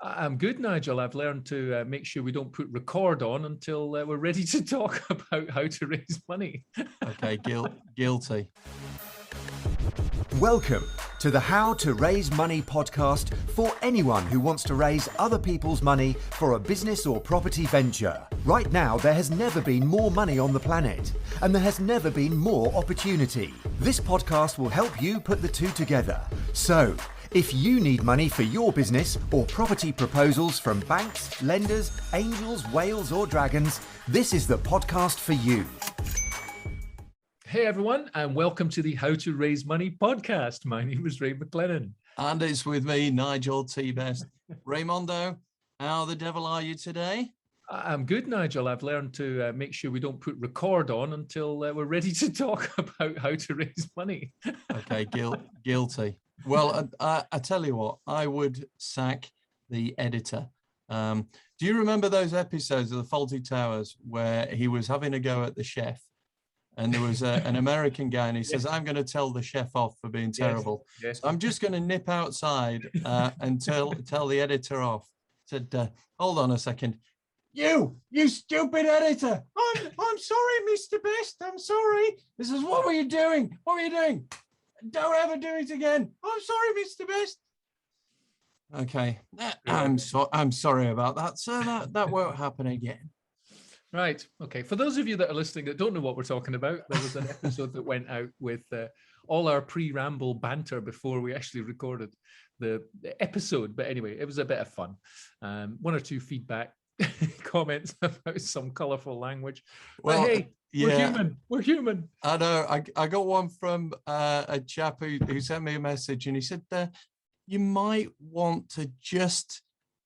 I'm good, Nigel. I've learned to make sure we don't put record on until we're ready to talk about how to raise money. Okay, guilty. Welcome to the How to Raise Money podcast for anyone who wants to raise other people's money for a business or property venture. Right now, there has never been more money on the planet, and there has never been more opportunity. This podcast will help you put the two together. So, if you need money for your business or property proposals from banks, lenders, angels, whales or dragons, this is the podcast for you. Hey everyone, and welcome to the How to Raise Money podcast. My name is Ray McLennan. And it's with me, Nigel T. Best. Raymondo, how the devil are you today? I'm good, Nigel. I've learned to make sure we don't put record on until we're ready to talk about how to raise money. Okay, guilty. Well, I tell you what, I would sack the editor. Do you remember those episodes of the Fawlty Towers where he was having a go at the chef? And there was an American guy, and he says, "I'm going to tell the chef off for being terrible. Yes. So I'm just going to nip outside and tell the editor off." Said, "Hold on a second, you stupid editor! I'm sorry, Mr. Best. I'm sorry." This is, "What were you doing? What were you doing? Don't ever do it again. I'm sorry, Mr. Best." Okay, I'm sorry about that, sir. That won't happen again. Right. Okay. For those of you that are listening that don't know what we're talking about, there was an episode that went out with all our pre-ramble banter before we actually recorded the episode. But anyway, it was a bit of fun. One or two feedback comments about some colorful language. Well, but hey, yeah, we're human. I know. I got one from a chap who sent me a message, and he said, "You might want to just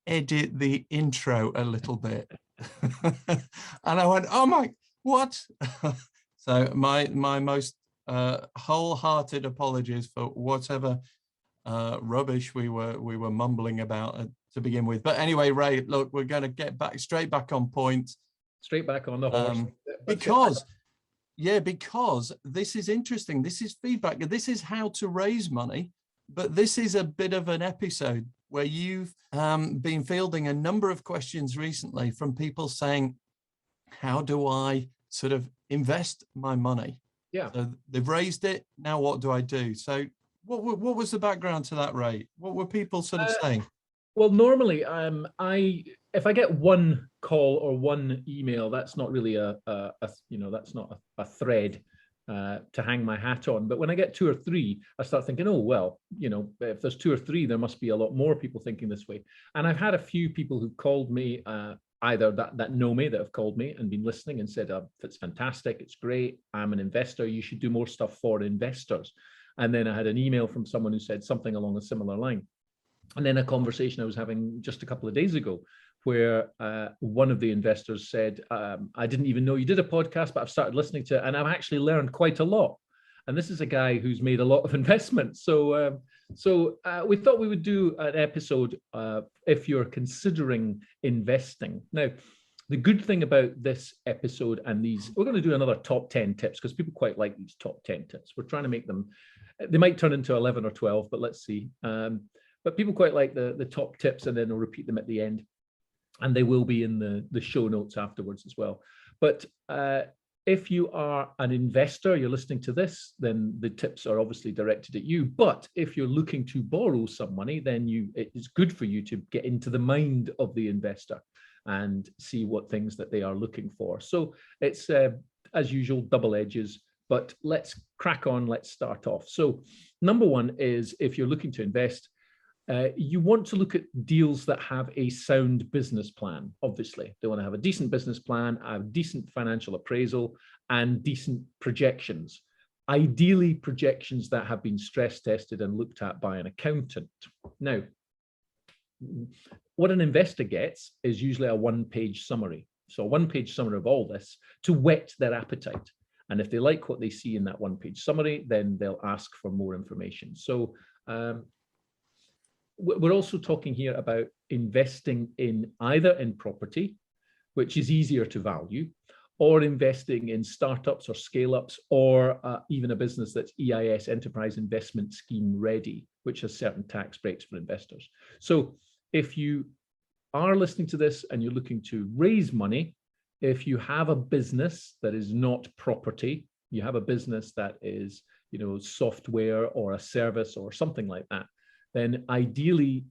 edit the intro a little bit." And I went, "Oh my, what?" So my most wholehearted apologies for whatever rubbish we were mumbling about to begin with. But anyway, Ray, look, we're going to get straight back on point. Straight back on the horse. Because this is interesting. This is feedback. This is how to raise money. But this is a bit of an episode where you've been fielding a number of questions recently from people saying, "How do I sort of invest my money?" Yeah. So they've raised it. Now, what do I do? So what was the background to that, Ray? What were people sort of saying? Well, normally, if I get one call or one email, that's not really that's not a thread to hang my hat on. But when I get two or three, I start thinking, oh, well, if there's two or three, there must be a lot more people thinking this way. And I've had a few people who called me, either that know me, that have called me and been listening and said, "It's fantastic, it's great, I'm an investor, you should do more stuff for investors." And then I had an email from someone who said something along a similar line. And then a conversation I was having just a couple of days ago, where one of the investors said, "I didn't even know you did a podcast, but I've started listening to it, and I've actually learned quite a lot." And this is a guy who's made a lot of investments. So we thought we would do an episode if you're considering investing. Now, the good thing about this episode and we're going to do another top 10 tips because people quite like these top 10 tips. We're trying to make them, they might turn into 11 or 12, but let's see. But people quite like the top tips, and then we'll repeat them at the end. And they will be in the show notes afterwards as well. But if you are an investor, you're listening to this, then the tips are obviously directed at you. But if you're looking to borrow some money, then it is good for you to get into the mind of the investor and see what things that they are looking for. So it's, as usual, double edges. But let's crack on. Let's start off. So number one is, if you're looking to invest, you want to look at deals that have a sound business plan. Obviously, they want to have a decent business plan, a decent financial appraisal, and decent projections. Ideally, projections that have been stress tested and looked at by an accountant. Now, what an investor gets is usually a one-page summary. So a one-page summary of all this to whet their appetite. And if they like what they see in that one-page summary, then they'll ask for more information. So we're also talking here about investing in either in property, which is easier to value, or investing in startups or scale-ups, or even a business that's EIS, Enterprise Investment Scheme ready, which has certain tax breaks for investors. So if you are listening to this and you're looking to raise money, if you have a business that is not property, you have a business that is, software or a service or something like that, then ideally,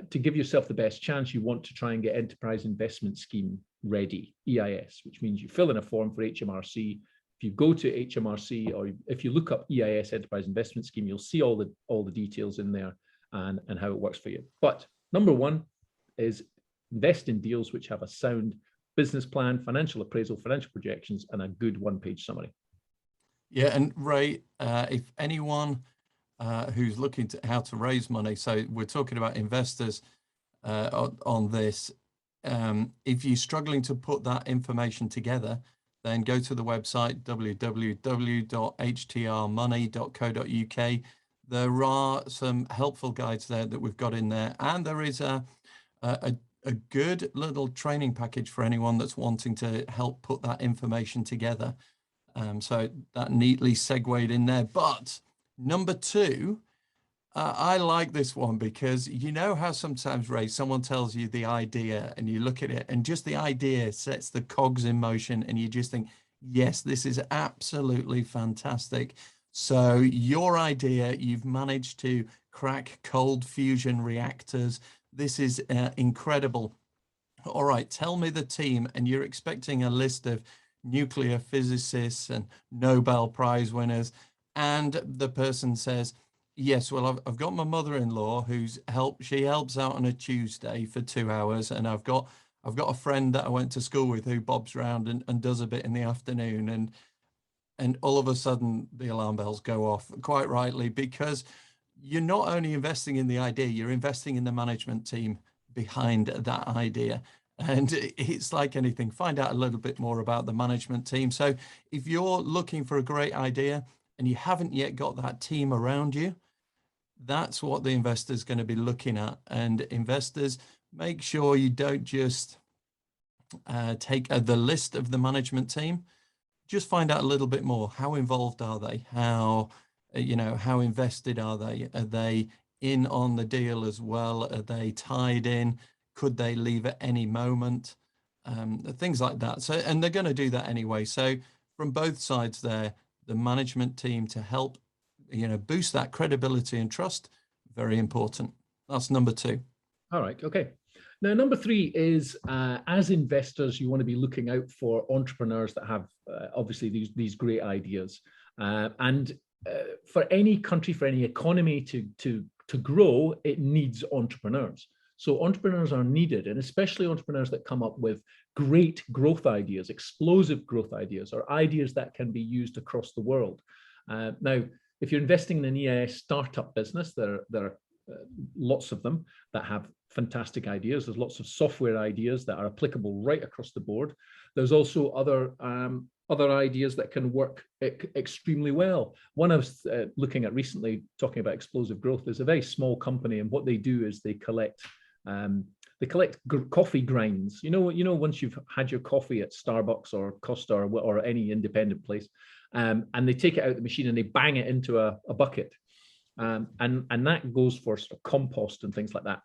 to give yourself the best chance, you want to try and get Enterprise Investment Scheme ready, EIS, which means you fill in a form for HMRC. If you go to HMRC, or if you look up EIS, Enterprise Investment Scheme, you'll see all the details in there and how it works for you. But number one is invest in deals which have a sound business plan, financial appraisal, financial projections, and a good one-page summary. Yeah, and Ray, if anyone who's looking to how to raise money, so we're talking about investors on this. If you're struggling to put that information together, then go to the website www.htrmoney.co.uk. There are some helpful guides there that we've got in there, and there is a good little training package for anyone that's wanting to help put that information together. So that neatly segued in there. But number two, I like this one because you know how sometimes, Ray, someone tells you the idea and you look at it and just the idea sets the cogs in motion and you just think, yes, this is absolutely fantastic. So your idea, you've managed to crack cold fusion reactors. This is incredible. All right, tell me the team, and you're expecting a list of nuclear physicists and Nobel Prize winners. And the person says, yes, well, I've got my mother-in-law she helps out on a Tuesday for 2 hours. And I've got a friend that I went to school with who bobs around and does a bit in the afternoon. And all of a sudden the alarm bells go off, quite rightly, because you're not only investing in the idea, you're investing in the management team behind that idea. And it's like anything, find out a little bit more about the management team. So if you're looking for a great idea and you haven't yet got that team around you, that's what the investor is going to be looking at. And investors, make sure you don't just take the list of the management team. Just find out a little bit more. How involved are they? How invested are they? Are they in on the deal as well? Are they tied in? Could they leave at any moment? Things like that. So, and they're going to do that anyway. So from both sides there, the management team to help, boost that credibility and trust, very important. That's number two. All right. Okay. Now, number three is, as investors, you want to be looking out for entrepreneurs that have obviously these great ideas. And for any country, for any economy to grow, it needs entrepreneurs. So entrepreneurs are needed, and especially entrepreneurs that come up with great growth ideas, explosive growth ideas, or ideas that can be used across the world. Now, if you're investing in an EIS startup business, there are lots of them that have fantastic ideas. There's lots of software ideas that are applicable right across the board. There's also other ideas that can work extremely well. One I was looking at recently, talking about explosive growth, is a very small company, and what they do is they collect coffee grinds. Once you've had your coffee at Starbucks or Costa or any independent place, and they take it out of the machine and they bang it into a bucket. And that goes for sort of compost and things like that.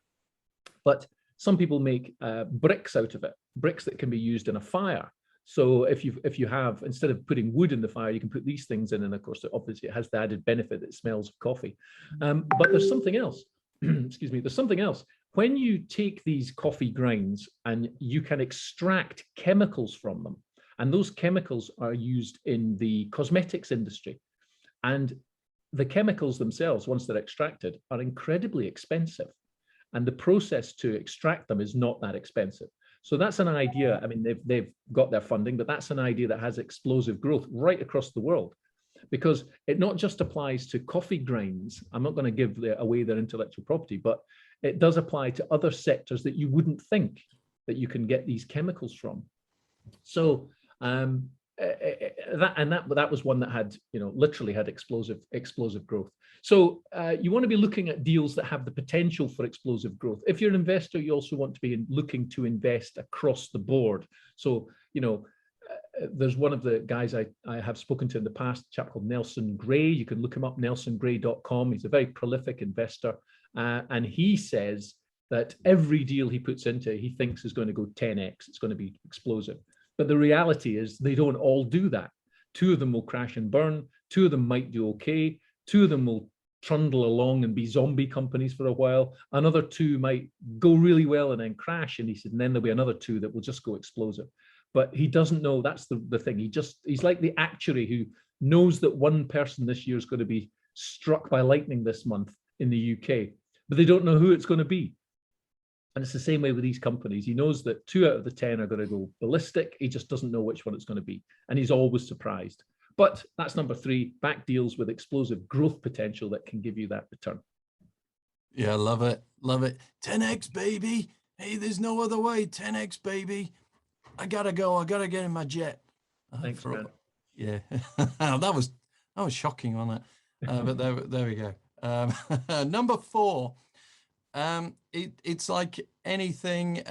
But some people make bricks out of it, bricks that can be used in a fire. So if you have, instead of putting wood in the fire, you can put these things in, and of course, obviously, it has the added benefit that it smells of coffee. But there's something else. Excuse me. There's something else. When you take these coffee grinds and you can extract chemicals from them, and those chemicals are used in the cosmetics industry, and the chemicals themselves, once they're extracted, are incredibly expensive. And the process to extract them is not that expensive. So that's an idea. I mean, they've got their funding, but that's an idea that has explosive growth right across the world, because it not just applies to coffee grinds. I'm not going to give away their intellectual property, but it does apply to other sectors that you wouldn't think that you can get these chemicals from. So that was one that had, literally had explosive growth. So you want to be looking at deals that have the potential for explosive growth. If you're an investor, you also want to be looking to invest across the board. So, there's one of the guys I have spoken to in the past, a chap called Nelson Gray. You can look him up, nelsongray.com. He's a very prolific investor. And he says that every deal he puts into, he thinks is going to go 10x. It's going to be explosive. But the reality is they don't all do that. Two of them will crash and burn. Two of them might do okay. Two of them will trundle along and be zombie companies for a while. Another two might go really well and then crash. And he said, and then there'll be another two that will just go explosive. But he doesn't know. That's the thing. He's like the actuary who knows that one person this year is going to be struck by lightning this month in the UK, but they don't know who it's going to be. And it's the same way with these companies. He knows that 2 out of the 10 are going to go ballistic. He just doesn't know which one it's going to be. And he's always surprised. But that's number 3, back deals with explosive growth potential that can give you that return. Yeah, love it. Love it. 10x, baby. Hey, there's no other way. 10x, baby. I gotta go. I gotta get in my jet. Thanks, man. Yeah, that was shocking, wasn't it? But there we go. Number 4. It's like anything.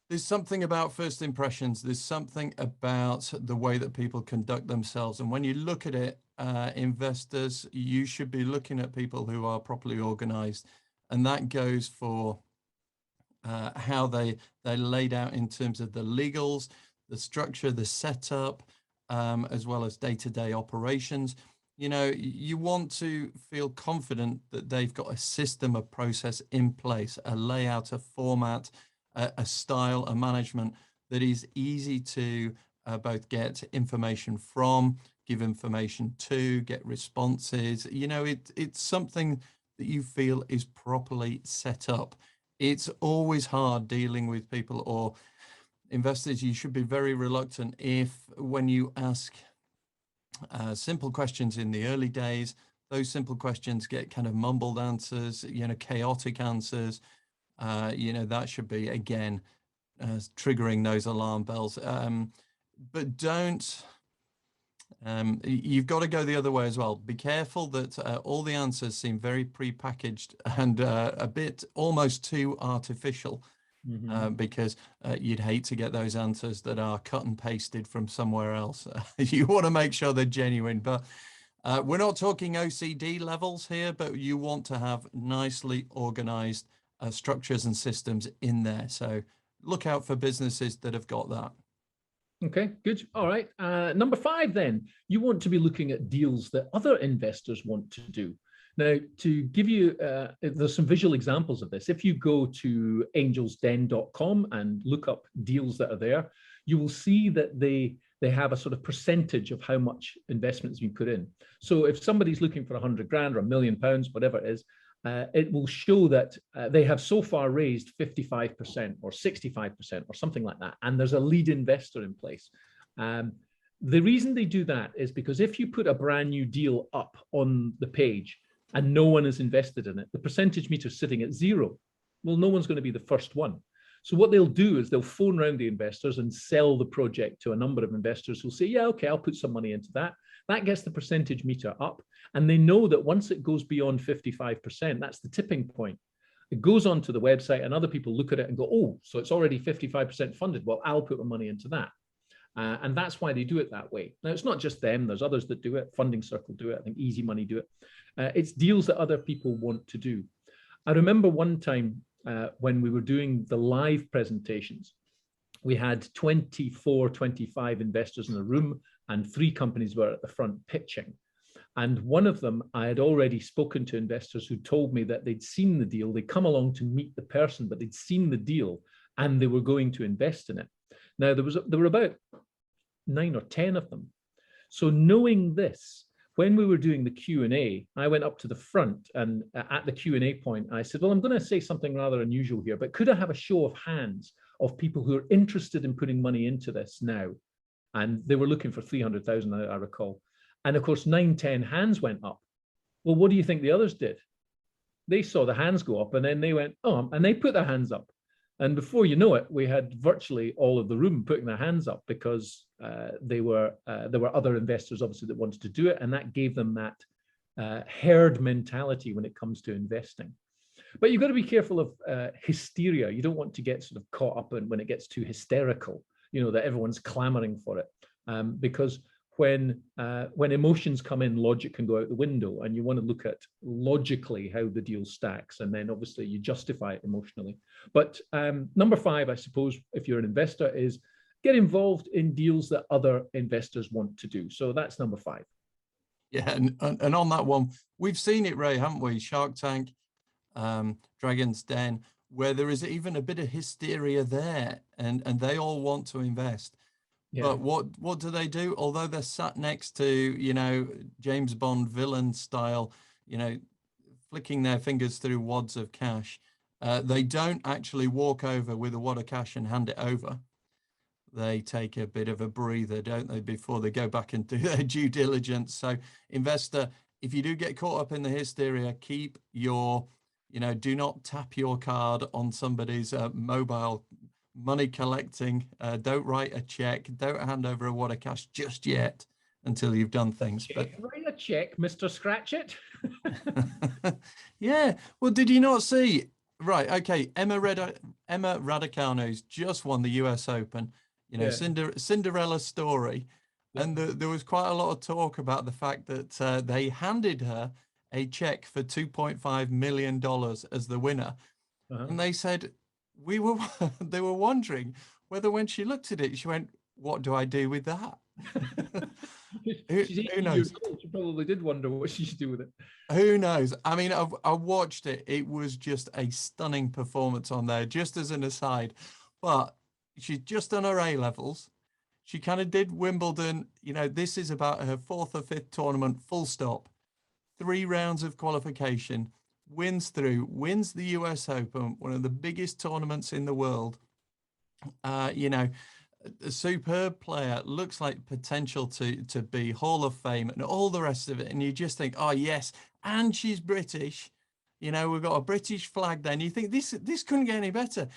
There's something about first impressions. There's something about the way that people conduct themselves. And when you look at it, investors, you should be looking at people who are properly organized. And that goes for how they laid out in terms of the legals, the structure, the setup, as well as day-to-day operations. You know, you want to feel confident that they've got a system, a process in place, a layout, a format, a style, a management that is easy to both get information from, give information to, get responses. You know, it's something that you feel is properly set up. It's always hard dealing with people or investors. You should be very reluctant if when you ask simple questions in the early days, those simple questions get kind of mumbled answers, you know, chaotic answers. You know, that should be, again, triggering those alarm bells. But don't, you've got to go the other way as well. Be careful that all the answers seem very pre-packaged and a bit almost too artificial. Because you'd hate to get those answers that are cut and pasted from somewhere else. You want to make sure they're genuine, but we're not talking OCD levels here, but you want to have nicely organized structures and systems in there. So look out for businesses that have got that. Okay, good. All right. Number 5, then, you want to be looking at deals that other investors want to do. Now, to give you, there's some visual examples of this. If you go to angelsden.com and look up deals that are there, you will see that they have a sort of percentage of how much investment has been put in. So if somebody's looking for 100 grand or £1 million, whatever it is, it will show that they have so far raised 55% or 65% or something like that. And there's a lead investor in place. The reason they do that is because if you put a brand new deal up on the page, and no one is invested in it, the percentage meter is sitting at 0. Well, no one's going to be the first one. So what they'll do is they'll phone around the investors and sell the project to a number of investors who'll say, yeah, okay, I'll put some money into that. That gets the percentage meter up. And they know that once it goes beyond 55%, that's the tipping point. It goes onto the website and other people look at it and go, oh, so it's already 55% funded. Well, I'll put my money into that. And that's why they do it that way. Now, it's not just them. There's others that do it. Funding Circle do it. I think Easy Money do it. It's deals that other people want to do. I remember one time when we were doing the live presentations, we had 24, 25 investors in a room and 3 companies were at the front pitching. And one of them, I had already spoken to investors who told me that they'd seen the deal. They'd come along to meet the person, but they'd seen the deal and they were going to invest in it. Now, there were about 9 or 10 of them. So knowing this, when we were doing the Q&A, I went up to the front and at the Q&A point, I said, well, I'm going to say something rather unusual here, but could I have a show of hands of people who are interested in putting money into this now? And they were looking for 300,000, I recall. And of course, 9, 10 hands went up. Well, what do you think the others did? They saw the hands go up and then they went, oh, and they put their hands up. And before you know it, we had virtually all of the room putting their hands up because there were other investors, obviously, that wanted to do it. And that gave them that herd mentality when it comes to investing. But you've got to be careful of hysteria. You don't want to get sort of caught up in when it gets too hysterical, you know, that everyone's clamoring for it. Because when emotions come in, logic can go out the window, and you want to look at logically how the deal stacks, and then obviously you justify it emotionally. But number 5, I suppose, if you're an investor, is get involved in deals that other investors want to do. So that's number 5. Yeah, and on that one, we've seen it, Ray, haven't we? Shark Tank, Dragon's Den, where there is even a bit of hysteria there, and they all want to invest. Yeah. But what do they do? Although they're sat next to, you know, James Bond villain style, you know, flicking their fingers through wads of cash, they don't actually walk over with a wad of cash and hand it over. They take a bit of a breather, don't they, before they go back and do their due diligence. So, investor, if you do get caught up in the hysteria, keep your, you know, do not tap your card on somebody's mobile money collecting. Don't write a check. Don't hand over a wad of cash just yet until you've done things. But write a check, Mr. Scratchit. Yeah. Well, did you not see? Right. Okay. Emmaradacano's just won the US Open. You know, yeah. Cinderella story. Yeah. And there was quite a lot of talk about the fact that they handed her a check for $2.5 million as the winner. Uh-huh. And they said, they were wondering whether when she looked at it, she went, what do I do with that? who knows? She probably did wonder what she should do with it. Who knows? I mean, I watched it. It was just a stunning performance on there, just as an aside. But she's just done her A-levels. She kind of did Wimbledon. You know, this is about her 4th or 5th tournament, full stop. 3 rounds of qualification, wins the US Open, one of the biggest tournaments in the world. You know, a superb player, looks like potential to be Hall of Fame and all the rest of it. And you just think, oh, yes, and she's British. You know, we've got a British flag there. And you think this couldn't get any better.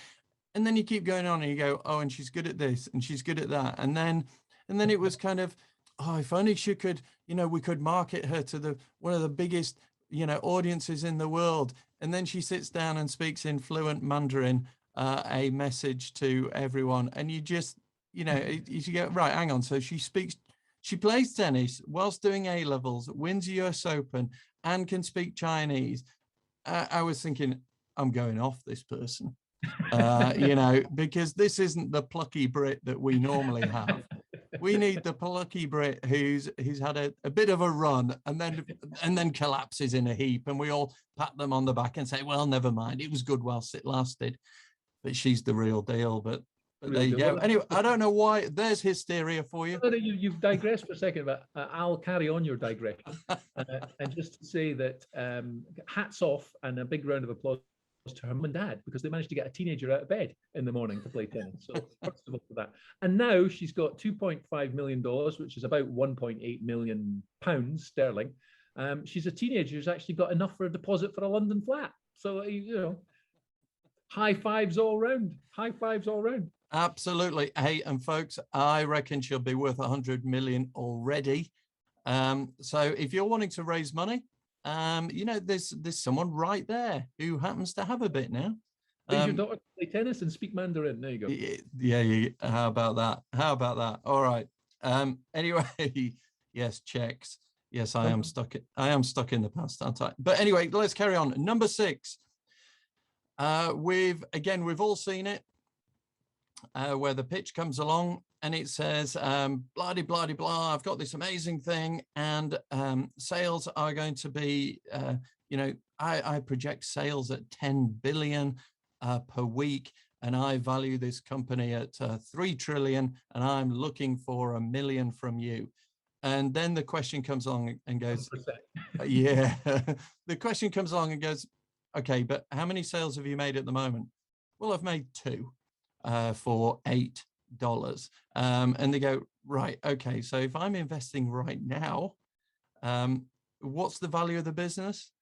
And then you keep going on and you go, oh, and she's good at this and she's good at that. And then it was kind of, oh, if only she could, you know, we could market her to one of the biggest, you know, audiences in the world. And then she sits down and speaks in fluent Mandarin, a message to everyone. And you just, you know, you go, right, hang on. So she plays tennis whilst doing A-levels, wins US Open and can speak Chinese. I was thinking, I'm going off this person. You know, because this isn't the plucky Brit that we normally have. We need the plucky Brit who's had a bit of a run and then collapses in a heap, and we all pat them on the back and say, well, never mind, it was good whilst it lasted. But she's the real deal. But there you go. Anyway, I don't know why. There's hysteria for you. You've digressed for a second, but I'll carry on your digression. And just to say that hats off and a big round of applause to her mum and dad, because they managed to get a teenager out of bed in the morning to play tennis. So first of all for that. And now she's got $2.5 million, which is about 1.8 million pounds sterling. She's a teenager who's actually got enough for a deposit for a London flat. So, you know, high fives all round. High fives all round. Absolutely. Hey, and folks, I reckon she'll be worth 100 million already. So if you're wanting to raise money, you know, there's someone right there who happens to have a bit now. Your daughter play tennis and speak Mandarin. There you go. Yeah. How about that? All right. Anyway, yes, checks. Yes, I am stuck in the past, aren't I? But anyway, let's carry on. Number 6. We've all seen it, where the pitch comes along and it says, blah, blah, blah, I've got this amazing thing, and sales are going to be, you know, I project sales at 10 billion per week, and I value this company at 3 trillion, and I'm looking for $1 million from you. And then the question comes along and goes, yeah, the question comes along and goes, okay, but how many sales have you made at the moment? Well, I've made 2 for $8. And they go, right, okay, so if I'm investing right now, what's the value of the business?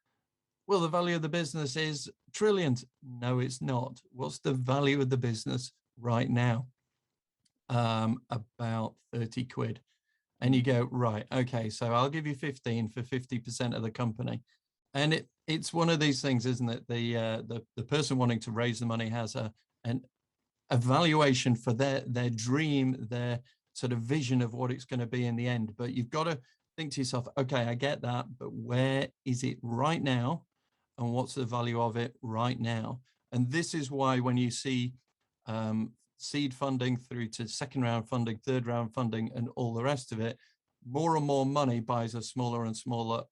Well, the value of the business is trillions. No, it's not. What's the value of the business right now? About 30 quid. And you go, right, okay, so I'll give you 15 for 50% of the company. And it's one of these things, isn't it? The person wanting to raise the money has a valuation for their dream, their sort of vision of what it's going to be in the end. But you've got to think to yourself, okay, I get that, but where is it right now? And what's the value of it right now? And this is why when you see seed funding through to second round funding, third round funding, and all the rest of it, more and more money buys a smaller and smaller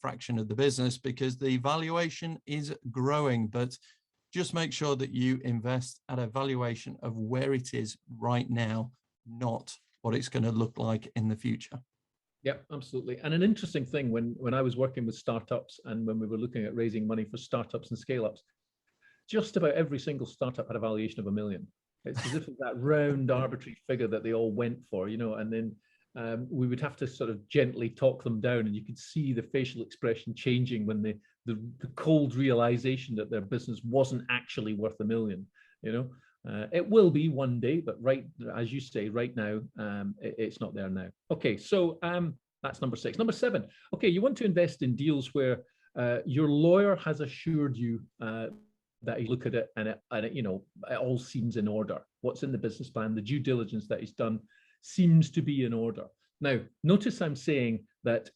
fraction of the business, because the valuation is growing. But just make sure that you invest at a valuation of where it is right now, not what it's going to look like in the future. Yep, absolutely. And an interesting thing, when I was working with startups and when we were looking at raising money for startups and scale-ups, just about every single startup had a valuation of $1 million. It's as if it's that round arbitrary figure that they all went for, and then we would have to sort of gently talk them down, and you could see the facial expression changing when the cold realization that their business wasn't actually worth $1 million. It will be one day, but right, as you say, right now, it's not there now. Okay, so that's number 6. Number 7. Okay, you want to invest in deals where your lawyer has assured you that you look at it and it all seems in order. What's in the business plan, the due diligence that he's done seems to be in order. Now, notice I'm saying that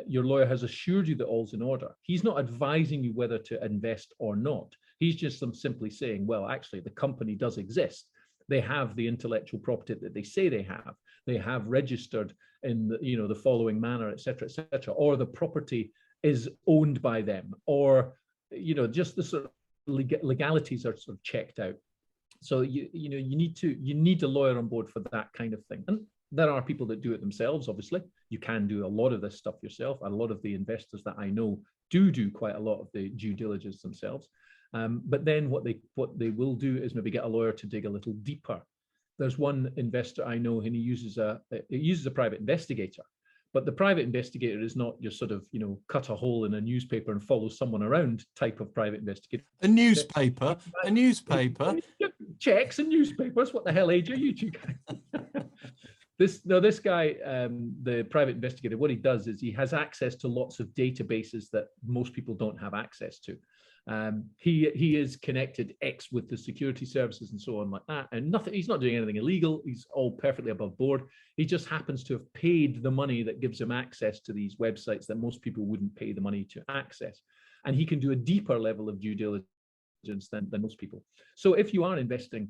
your lawyer has assured you that all's in order. He's not advising you whether to invest or not. He's just simply saying, well, actually, the company does exist. They have the intellectual property that they say they have. They have registered in the following manner, et cetera, or the property is owned by them, or just the sort of legalities are sort of checked out. So you need a lawyer on board for that kind of thing. And there are people that do it themselves. Obviously, you can do a lot of this stuff yourself. A lot of the investors that I know do quite a lot of the due diligence themselves. But then what they will do is maybe get a lawyer to dig a little deeper. There's one investor I know, and he uses a private investigator. But the private investigator is not your sort of, cut a hole in a newspaper and follow someone around type of private investigator. A newspaper. Checks and newspapers. What the hell age are you two guys? This guy, the private investigator, what he does is he has access to lots of databases that most people don't have access to. He is connected with the security services and so on like that, and he's not doing anything illegal. He's all perfectly above board. He just happens to have paid the money that gives him access to these websites that most people wouldn't pay the money to access, and he can do a deeper level of due diligence than most people. So if you are investing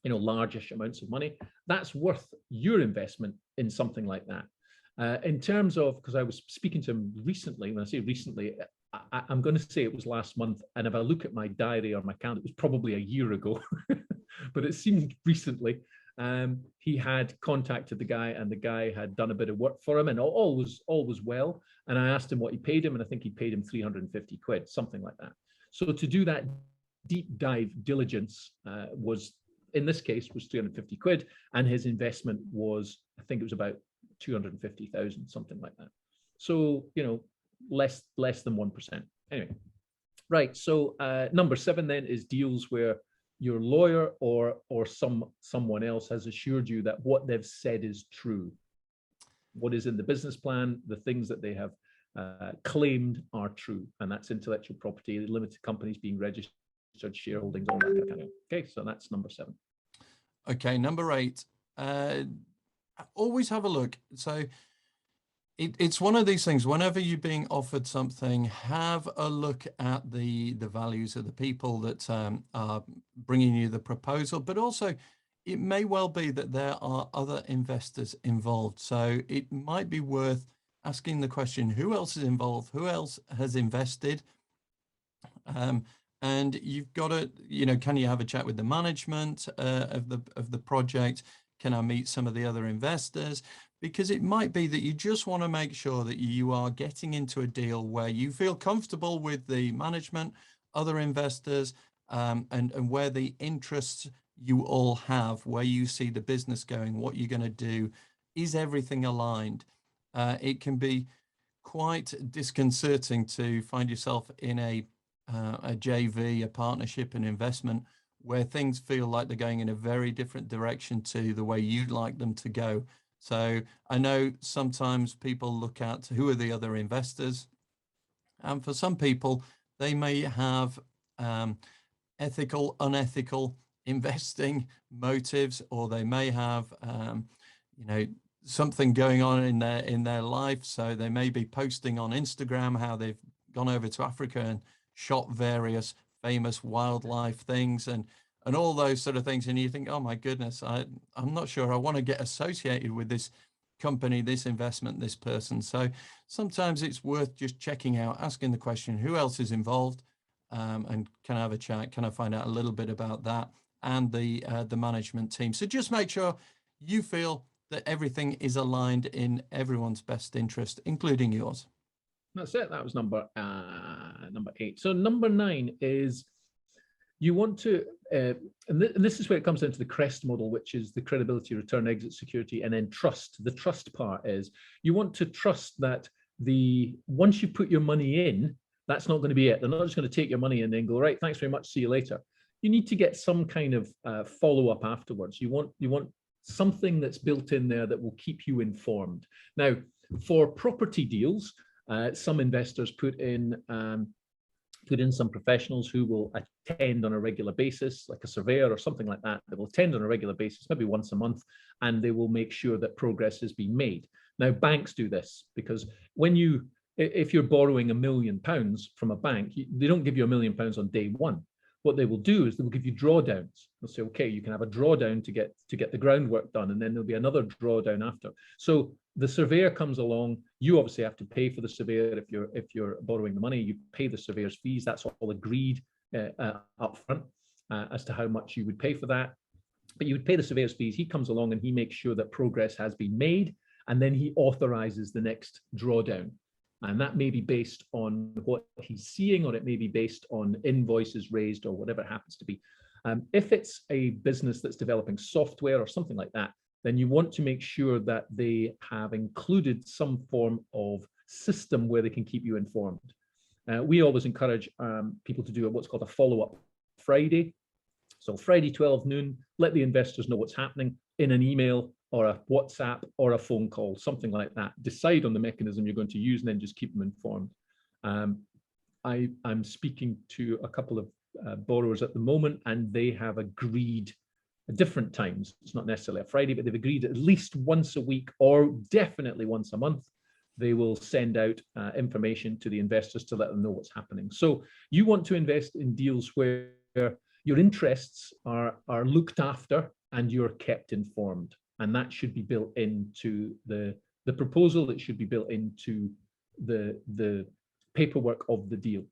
largish amounts of money, that's worth your investment in something like that. In terms of, because I was speaking to him recently, when I say recently, I'm going to say it was last month, and if I look at my diary or my calendar, it was probably a year ago, but it seemed recently. He had contacted the guy, and the guy had done a bit of work for him, and all was well. And I asked him what he paid him, and I think he paid him 350 quid, something like that. So to do that deep dive diligence was, in this case, was 350 quid, and his investment was, I think it was about 250,000, something like that. So, less than 1%. Anyway, right. So number 7 then is deals where your lawyer or someone else has assured you that what they've said is true. What is in the business plan, the things that they have claimed are true, and that's intellectual property, limited companies being registered, shareholdings, all that kind of thing. Okay, so that's number 7. Okay, number 8. Always have a look. So it's one of these things, whenever you're being offered something, have a look at the values of the people that are bringing you the proposal, but also it may well be that there are other investors involved. So it might be worth asking the question, who else is involved? Who else has invested? And you've got to, can you have a chat with the management of the project? Can I meet some of the other investors? Because it might be that you just want to make sure that you are getting into a deal where you feel comfortable with the management, other investors, and where the interests you all have, where you see the business going, what you're going to do, is everything aligned? It can be quite disconcerting to find yourself in a JV, a partnership, an investment, where things feel like they're going in a very different direction to the way you'd like them to go. So I know sometimes people look at who are the other investors, and for some people, they may have ethical, unethical investing motives, or they may have, you know, something going on in their life. So they may be posting on Instagram how they've gone over to Africa and shot various famous wildlife things and all those sort of things. And you think, oh my goodness, I'm not sure I want to get associated with this company, this investment, this person. So sometimes it's worth just checking out, asking the question, who else is involved? And can I have a chat? Can I find out a little bit about that and the management team? So just make sure you feel that everything is aligned in everyone's best interest, including yours. That's it. That was number 8. So number 9 is you want to, and this is where it comes into the CREST model, which is the credibility, return, exit, security, and then trust. The trust part is you want to trust that once you put your money in, that's not going to be it. They're not just going to take your money and then go, right, thanks very much, see you later. You need to get some kind of follow-up afterwards. You want something that's built in there that will keep you informed. Now, for property deals, some investors put in some professionals who will attend on a regular basis, like a surveyor or something like that. They will attend on a regular basis, maybe once a month, and they will make sure that progress has been made. Now, banks do this because if you're borrowing £1 million from a bank, they don't give you £1 million on day one. What they will do is they will give you drawdowns. They'll say, okay, you can have a drawdown to get the groundwork done, and then there'll be another drawdown after. So the surveyor comes along. You obviously have to pay for the surveyor if you're borrowing the money. You pay the surveyor's fees. That's all agreed up front as to how much you would pay for that. But you would pay the surveyor's fees. He comes along and he makes sure that progress has been made, and then he authorizes the next drawdown. And that may be based on what he's seeing, or it may be based on invoices raised or whatever it happens to be. If it's a business that's developing software or something like that, then you want to make sure that they have included some form of system where they can keep you informed. We always encourage people to do what's called a follow-up Friday. So Friday, 12 noon, let the investors know what's happening in an email or a WhatsApp or a phone call, something like that. Decide on the mechanism you're going to use and then just keep them informed. I'm speaking to a couple of borrowers at the moment, and they have agreed at different times. It's not necessarily a Friday, but they've agreed at least once a week or definitely once a month. They will send out information to the investors to let them know what's happening. So you want to invest in deals where your interests are looked after and you're kept informed. And that should be built into the proposal. It should be built into the paperwork of the deal.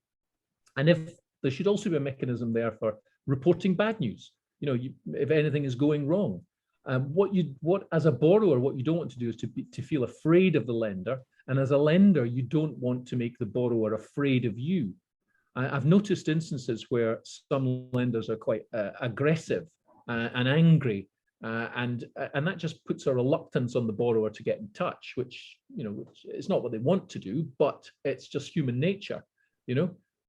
And there should also be a mechanism there for reporting bad news. If anything is going wrong. What as a borrower, what you don't want to do is to feel afraid of the lender. And as a lender, you don't want to make the borrower afraid of you. I've noticed instances where some lenders are quite aggressive and angry. And that just puts a reluctance on the borrower to get in touch, which it's not what they want to do, but it's just human nature.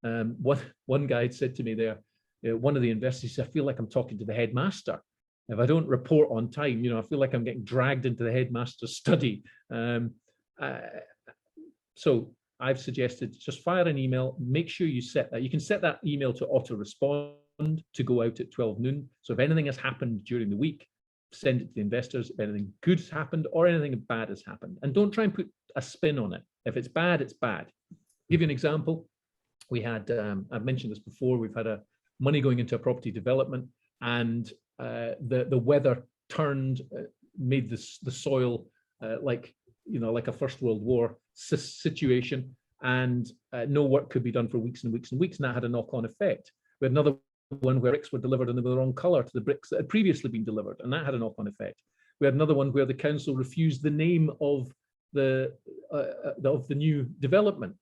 One guy had said to me there, one of the investors said, I feel like I'm talking to the headmaster. If I don't report on time, I feel like I'm getting dragged into the headmaster's study. So I've suggested just fire an email, make sure you set that. You can set that email to auto respond to go out at 12 noon. So if anything has happened during the week, send it to the investors. If anything good has happened or anything bad has happened, and don't try and put a spin on it. If it's bad, it's bad. I'll give you an example. We had, I've mentioned this before, we've had money going into a property development, and the weather turned, made the soil like a First World War situation, and no work could be done for weeks and weeks and weeks, and that had a knock-on effect. We had another one where bricks were delivered and they were the wrong color to the bricks that had previously been delivered, and that had a knock-on effect. We had another one where the council refused the name of the new development.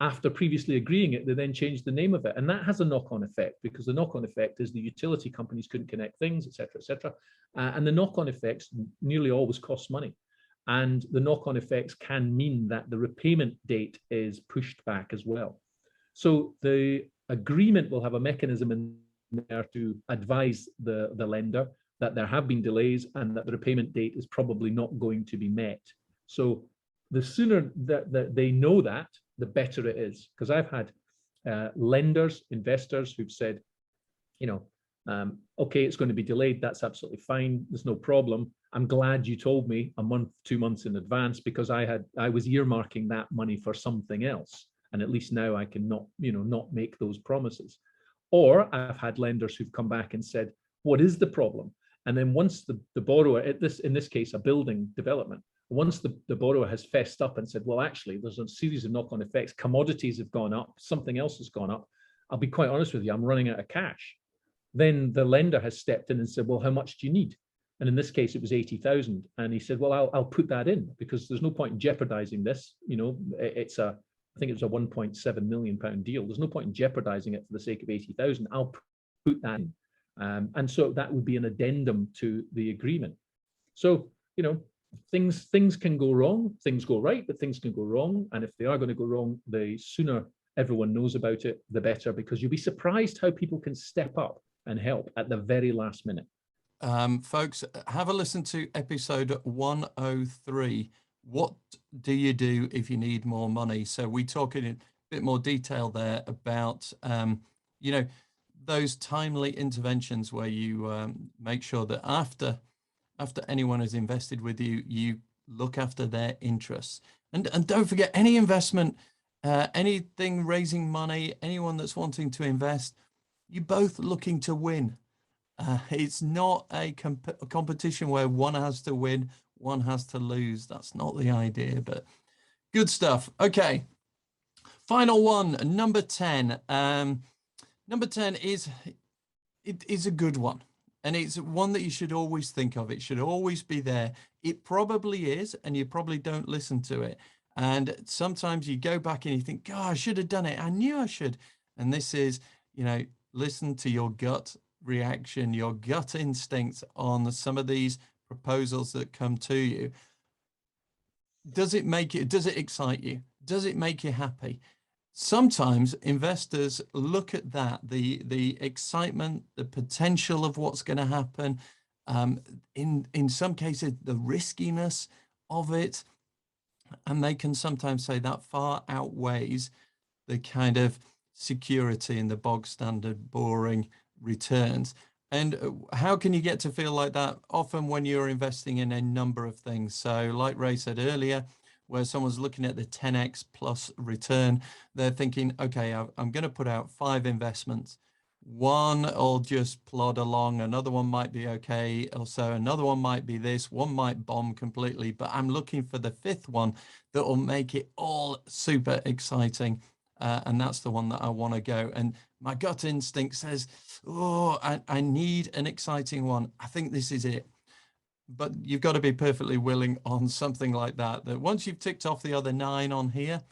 After previously agreeing it, they then changed the name of it, and that has a knock-on effect, because the knock-on effect is the utility companies couldn't connect things, etc., and the knock-on effects nearly always cost money, and the knock-on effects can mean that the repayment date is pushed back as well. So the agreement will have a mechanism in there to advise the lender that there have been delays and that the repayment date is probably not going to be met. So the sooner that they know that, the better it is. Because I've had lenders, investors who've said, Okay, it's going to be delayed. That's absolutely fine. There's no problem. I'm glad you told me a month, 2 months in advance, because I was earmarking that money for something else. And at least now I can not make those promises. Or I've had lenders who've come back and said, what is the problem? And then once the borrower, in this case, a building development, once the borrower has fessed up and said, well, actually, there's a series of knock-on effects, commodities have gone up, something else has gone up, I'll be quite honest with you, I'm running out of cash. Then the lender has stepped in and said, well, how much do you need? And in this case, it was 80,000. And he said, well, I'll put that in, because there's no point in jeopardizing this. I think it was a 1.7 million pound deal. There's no point in jeopardizing it for the sake of 80,000. I'll put that in. And so that would be an addendum to the agreement. So, things can go wrong, things go right, but things can go wrong. And if they are going to go wrong, the sooner everyone knows about it, the better, because you'll be surprised how people can step up and help at the very last minute. Folks, have a listen to episode 103. What do you do if you need more money? So we talk in a bit more detail there about, those timely interventions where you make sure that after anyone has invested with you, you look after their interests. And don't forget, any investment, anything raising money, anyone that's wanting to invest, you're both looking to win. It's not a competition where one has to win, one has to lose. That's not the idea, but good stuff. Okay, final one, number 10. Number 10 is a good one, and it's one that you should always think of. It should always be there. It probably is, and you probably don't listen to it. And sometimes you go back and you think, God, I should have done it. I knew I should. And this is, listen to your gut reaction, your gut instincts on some of these proposals that come to you. Does it excite you? Does it make you happy? Sometimes investors look at that, the excitement, the potential of what's going to happen, in some cases, the riskiness of it, and they can sometimes say that far outweighs the kind of security and the bog standard boring returns. And how can you get to feel like that? Often when you're investing in a number of things. So like Ray said earlier, where someone's looking at the 10x plus return, they're thinking, okay, I'm going to put out 5 investments. One will just plod along, another one might be okay, also another one might be this, one might bomb completely, but I'm looking for the 5th one that will make it all super exciting. And that's the one that I want to go. And my gut instinct says, oh, I need an exciting one. I think this is it. But you've got to be perfectly willing on something like that, that once you've ticked off the other 9 on here,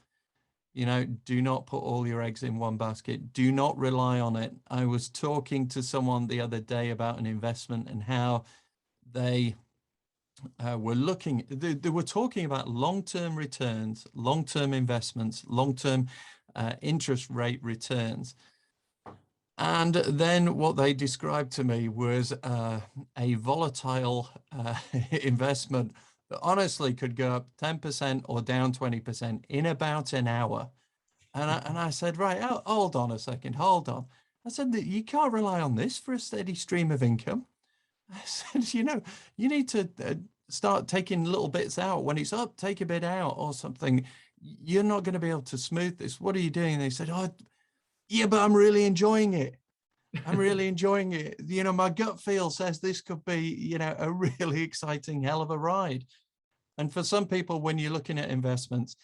do not put all your eggs in one basket. Do not rely on it. I was talking to someone the other day about an investment and how they were looking, they were talking about long-term returns, long-term investments, long-term interest rate returns. And then what they described to me was a volatile investment that honestly could go up 10% or down 20% in about an hour. And I said, right, hold on a second, hold on. I said, that you can't rely on this for a steady stream of income. I said, you need to start taking little bits out. When it's up, take a bit out or something. You're not going to be able to smooth this. What are you doing? And they said, oh, yeah, but I'm really enjoying it. I'm really enjoying it. My gut feel says this could be, a really exciting hell of a ride. And for some people, when you're looking at investments,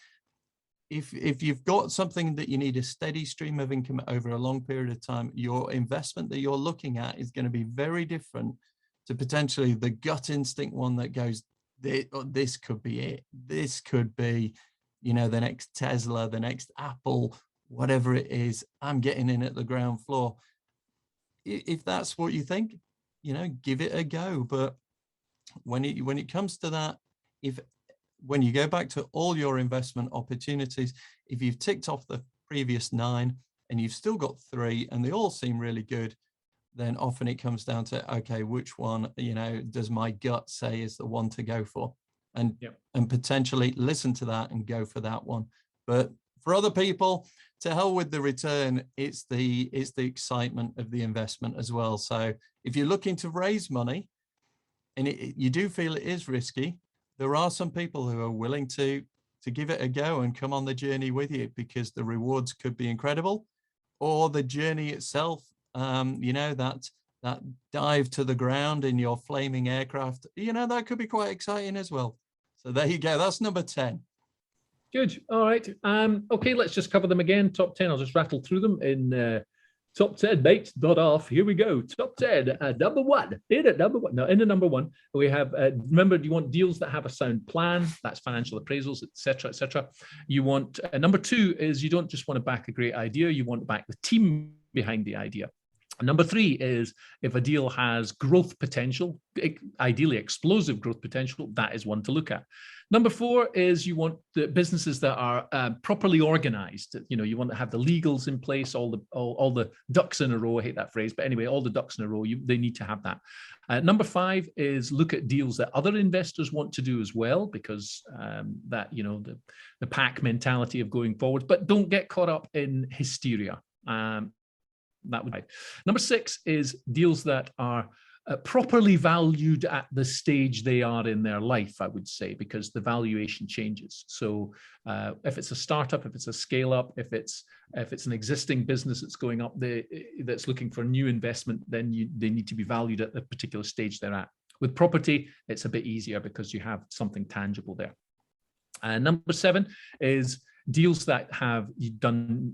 if you've got something that you need a steady stream of income over a long period of time, your investment that you're looking at is going to be very different to potentially the gut instinct one that goes, this could be it. This could be, the next Tesla, the next Apple, whatever it is, I'm getting in at the ground floor. If that's what you think, give it a go. But when it comes to that, when you go back to all your investment opportunities, if you've ticked off the previous 9 and you've still got 3 and they all seem really good, then often it comes down to, okay, which one, does my gut say is the one to go for? And potentially listen to that and go for that one. But For other people, to hell with the return. It's the excitement of the investment as well. So if you're looking to raise money and you do feel it is risky, there are some people who are willing to give it a go and come on the journey with you, because the rewards could be incredible, or the journey itself, that dive to the ground in your flaming aircraft, that could be quite exciting as well. So there you go. That's number 10. Good. All right. Okay, let's just cover them again. Top 10. I'll just rattle through them in top 10, mate. Dot off. Here we go. Top 10. Number one. In at number one, we have, remember, you want deals that have a sound plan. That's financial appraisals, etc., etc. You want, number two is you don't just want to back a great idea. You want to back the team behind the idea. Number three is if a deal has growth potential, ideally explosive growth potential, that is one to look at. Number four is you want the businesses that are properly organized. You want to have the legals in place, all the ducks in a row. I hate that phrase, but anyway, all the ducks in a row, they need to have that. Number five is look at deals that other investors want to do as well, because the pack mentality of going forward, but don't get caught up in hysteria. That would be. Number six is deals that are properly valued at the stage they are in their life, I would say, because the valuation changes. So if it's a startup, if it's a scale up, if it's an existing business that's going up, that's looking for new investment, then they need to be valued at the particular stage they're at. With property, it's a bit easier because you have something tangible there. Number seven is deals that have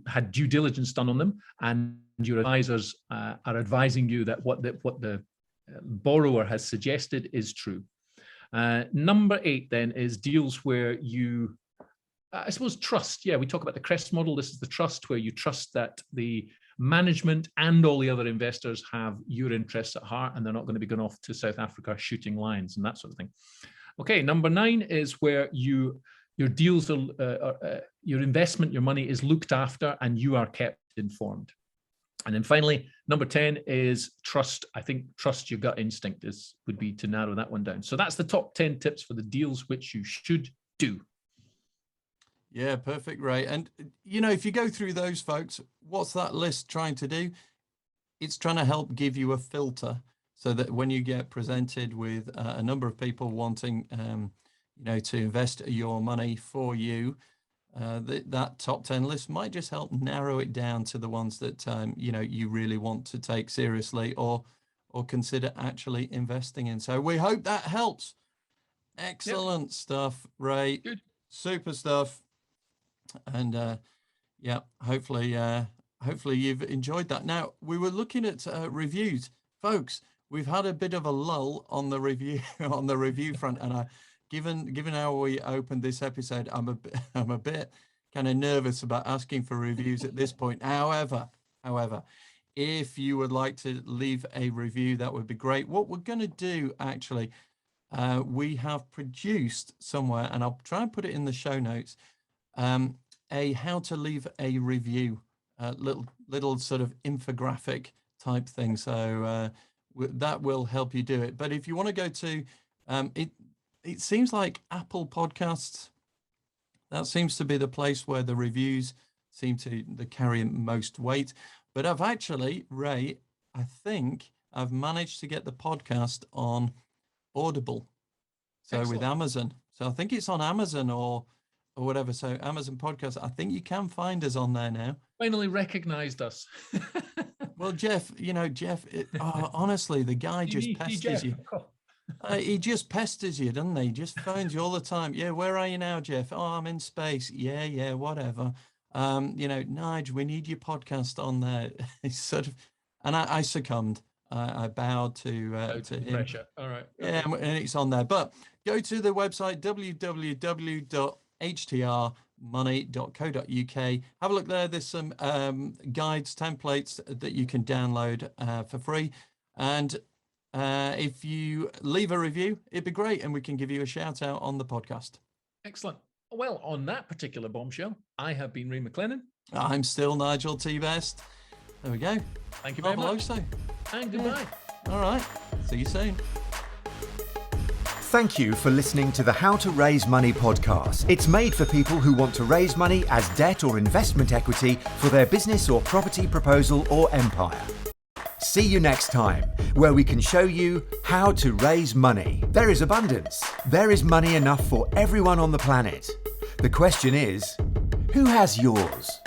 had due diligence done on them, and your advisors are advising you that what the borrower has suggested is true. Number eight then is deals where you, I suppose, trust. Yeah, we talk about the CREST model. This is the trust, where you trust that the management and all the other investors have your interests at heart, and they're not going to be going off to South Africa shooting lions and that sort of thing. Okay, number nine is where your deals, your investment, your money is looked after and you are kept informed. And then finally, number 10 is trust. I think trust your gut instinct would be to narrow that one down. So that's the top 10 tips for the deals which you should do. Yeah, perfect, Ray. And, if you go through those, folks, what's that list trying to do? It's trying to help give you a filter so that when you get presented with a number of people wanting to invest your money for you, that top 10 list might just help narrow it down to the ones that you really want to take seriously or consider actually investing in. So we hope that helps. Excellent stuff, Ray. Good. Super stuff. And hopefully you've enjoyed that. Now, we were looking at reviews, folks. We've had a bit of a lull on the review front, and Given how we opened this episode, I'm a bit kind of nervous about asking for reviews at this point. However, if you would like to leave a review, that would be great. What we're going to do, actually, we have produced somewhere, and I'll try and put it in the show notes, a how to leave a review, little sort of infographic type thing. So that will help you do it. But if you want to go to it seems like Apple Podcasts, that seems to be the place where the reviews seem to carry most weight. But I've actually, Ray, I think I've managed to get the podcast on Audible. So Excellent. With Amazon. So I think it's on Amazon or whatever. So Amazon Podcasts, I think you can find us on there now. Finally recognized us. Well, Jeff, honestly, the guy just pesters you. He just pesters you, doesn't he? He just phones you all the time. Yeah, where are you now, Jeff? Oh, I'm in space. Yeah, whatever. Nige, we need your podcast on there. It's sort of, and I succumbed. I bowed to him. Pressure. All right. Yeah, and it's on there. But go to the website www.htrmoney.co.uk. Have a look there. There's some guides, templates that you can download for free, and if you leave a review, it'd be great, and we can give you a shout out on the podcast. Excellent. Well, on that particular bombshell, I have been Ray McLennan. I'm still Nigel T. Best. There we go. Thank you very much. So. And goodbye. Yeah. All right. See you soon. Thank you for listening to the How to Raise Money podcast. It's made for people who want to raise money as debt or investment equity for their business or property proposal or empire. See you next time, where we can show you how to raise money. There is abundance. There is money enough for everyone on the planet. The question is, who has yours?